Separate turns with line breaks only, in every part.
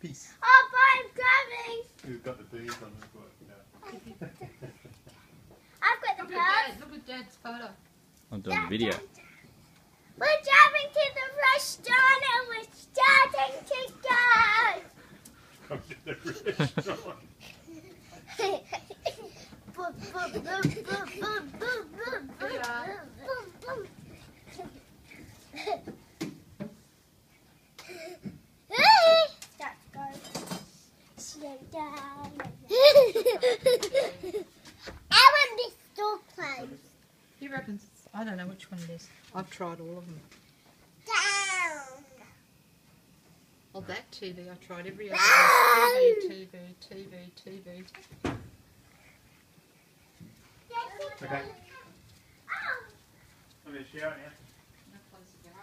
Peace.
Oh, bye, I'm grabbing.
Who's got the bees on the foot? No.
I've got the pearls.
Look at Dad's photo.
I'm doing a video.
We're driving to the restaurant and we're starting to go.
Come to the restaurant.
Boom, boom, boom, boom, boom, boom, boom, boom, boom, boom. Start to go. Slow down. I want this door closed.
He reckons I don't know which one it is. I've tried all of them.
Down.
Oh, that TV, I tried every other TV.
Okay.
Oh.
I'm going to shower now.
No place to go.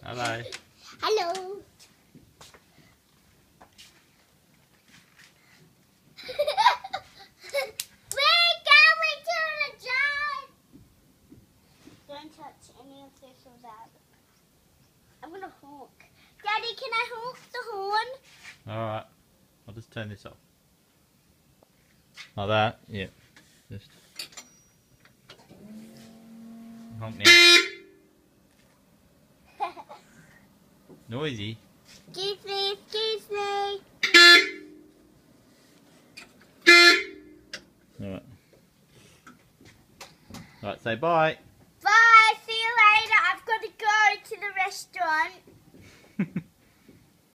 Hello.
Hello. We're going to the drive. Don't touch any of this or that. I'm gonna honk. Daddy, can I honk the horn?
Alright. I'll just turn this off. Like that? Yeah. Just honk now. Noisy.
Excuse me, excuse me.
Alright. Right, say bye.
Bye, see you later. I've got to go to the restaurant.